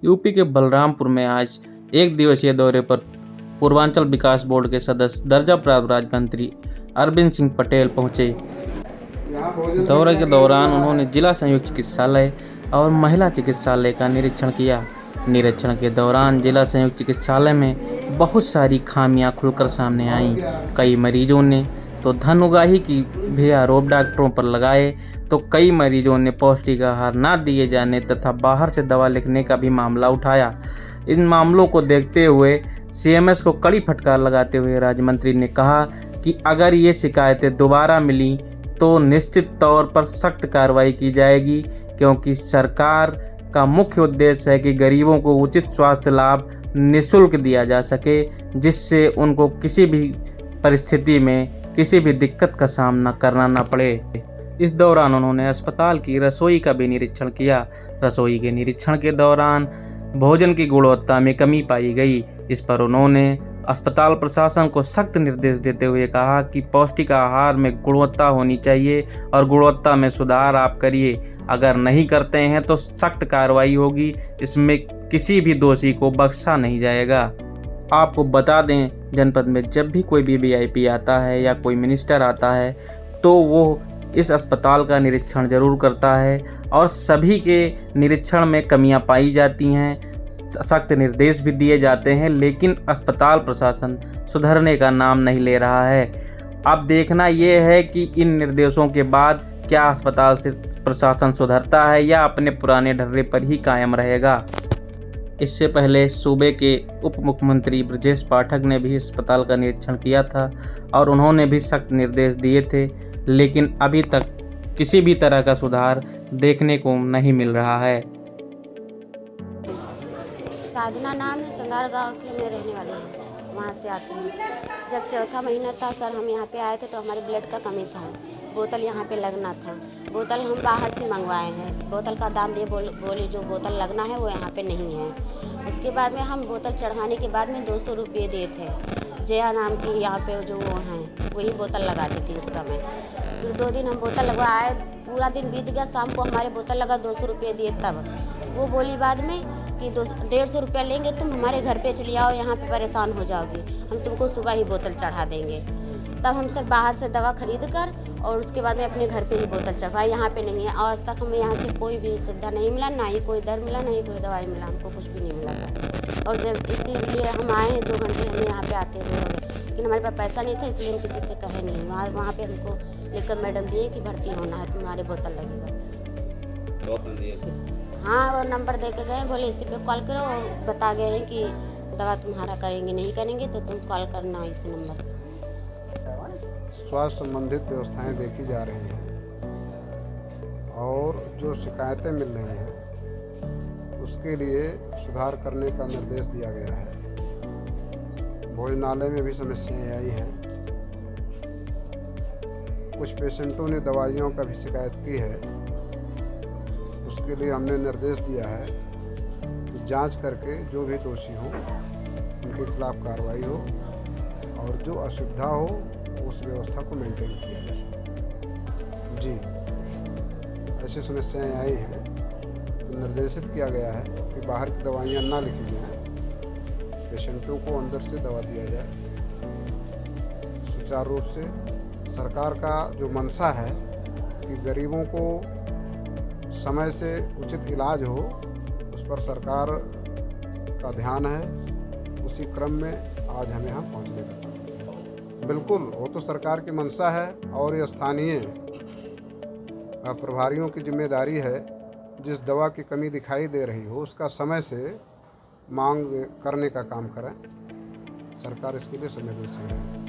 UP के बलरामपुर में आज एक दिवसीय दौरे पर पूर्वांचल विकास बोर्ड के सदस्य दर्जा प्राप्त राज्य मंत्री अरविंद सिंह पटेल पहुंचे। दौरे के दौरान उन्होंने जिला संयुक्त चिकित्सालय और महिला चिकित्सालय का निरीक्षण किया। निरीक्षण के दौरान जिला संयुक्त चिकित्सालय में बहुत सारी खामियां खुलकर सामने आईं। कई मरीजों ने तो धन उगाही की भी आरोप डॉक्टरों पर लगाए, तो कई मरीजों ने पौष्टिक आहार न दिए जाने तथा बाहर से दवा लिखने का भी मामला उठाया। इन मामलों को देखते हुए सीएमएस को कड़ी फटकार लगाते हुए राज्य मंत्री ने कहा कि अगर ये शिकायतें दोबारा मिली तो निश्चित तौर पर सख्त कार्रवाई की जाएगी, क्योंकि सरकार का मुख्य उद्देश्य है कि गरीबों को उचित स्वास्थ्य लाभ निःशुल्क दिया जा सके, जिससे उनको किसी भी परिस्थिति में किसी भी दिक्कत का सामना करना न पड़े। इस दौरान उन्होंने अस्पताल की रसोई का भी निरीक्षण किया। रसोई के निरीक्षण के दौरान भोजन की गुणवत्ता में कमी पाई गई। इस पर उन्होंने अस्पताल प्रशासन को सख्त निर्देश देते हुए कहा कि पौष्टिक आहार में गुणवत्ता होनी चाहिए और गुणवत्ता में सुधार आप करिए। अगर नहीं करते हैं तो सख्त कार्रवाई होगी। इसमें किसी भी दोषी को बख्शा नहीं जाएगा। आपको बता दें, जनपद में जब भी कोई वीवीआईपी आता है या कोई मिनिस्टर आता है तो वो इस अस्पताल का निरीक्षण जरूर करता है और सभी के निरीक्षण में कमियां पाई जाती हैं, सख्त निर्देश भी दिए जाते हैं, लेकिन अस्पताल प्रशासन सुधरने का नाम नहीं ले रहा है। अब देखना ये है कि इन निर्देशों के बाद क्या अस्पताल से प्रशासन सुधरता है या अपने पुराने ढर्रे पर ही कायम रहेगा। इससे पहले सूबे के उप मुख्यमंत्री ब्रजेश पाठक ने भी अस्पताल का निरीक्षण किया था और उन्होंने भी सख्त निर्देश दिए थे, लेकिन अभी तक किसी भी तरह का सुधार देखने को नहीं मिल रहा है। साधना नाम है, संधार गांव की मैं रहने वाली हूँ, वहाँ से आती हूँ। जब चौथा महीना था सर, हम यहाँ पे आए थे तो हमारे ब्लड का कमी था, बोतल यहाँ पे लगना था। बोतल हम बाहर से मंगवाए हैं, बोतल का दाम दिए, बोले जो बोतल लगना है वो यहाँ पे नहीं है। उसके बाद में हम बोतल चढ़ाने के बाद में 200 रुपये दिए थे। जया नाम की यहाँ पे जो वो हैं वही बोतल लगाती थी उस समय। फिर 2 दिन हम बोतल लगवाए, पूरा दिन बीत गया, शाम को हमारे बोतल लगा 200 रुपये दिए। तब वो बोली बाद में कि 150 रुपया लेंगे, तुम हमारे घर पे चली आओ, यहाँ पे परेशान हो जाओगी, हम तुमको सुबह ही बोतल चढ़ा देंगे। तब हम सर बाहर से दवा खरीद कर और उसके बाद में अपने घर पे ही बोतल चढ़वाए। यहाँ पे नहीं है, आज तक हमें यहाँ से कोई भी सुविधा नहीं मिला, ना ही कोई दर मिला, ना ही कोई दवाई मिला, हमको कुछ भी नहीं मिला सर। और जब इसीलिए हम आए हैं 2 घंटे हमें यहाँ पे आते हुए हो गए, लेकिन हमारे पास पैसा नहीं था, इसलिए हम किसी से कहे नहीं। वहाँ पे हमको लेकर मैडम दिए कि भर्ती होना है, तुम्हारे बोतल लगेगा। हाँ, वो नंबर दे के गए, बोले इसी पे कॉल करो, और बता गए हैं कि दवा तुम्हारा करेंगे, नहीं करेंगे तो तुम कॉल करना इस नंबर। स्वास्थ्य संबंधित व्यवस्थाएं देखी जा रही हैं और जो शिकायतें मिल रही हैं उसके लिए सुधार करने का निर्देश दिया गया है। भोजनालय में भी समस्याएं आई हैं। कुछ पेशेंटों ने दवाइयों का भी शिकायत की है, उसके लिए हमने निर्देश दिया है कि जांच करके जो भी दोषी हो उनके खिलाफ कार्रवाई हो और जो असुविधा हो उस व्यवस्था को मेंटेन किया जाए। जी, ऐसी समस्याएं आई हैं तो निर्देशित किया गया है कि बाहर की दवाइयाँ ना लिखी जाएं, पेशेंटों को अंदर से दवा दिया जाए सुचारू रूप से। सरकार का जो मंशा है कि गरीबों को समय से उचित इलाज हो, उस पर सरकार का ध्यान है। उसी क्रम में आज हमें यहाँ पहुँचने का था। बिल्कुल, वो तो सरकार की मंशा है और ये स्थानीय प्रभारियों की जिम्मेदारी है। जिस दवा की कमी दिखाई दे रही हो उसका समय से मांग करने का काम करें। सरकार इसके लिए संवेदनशील है।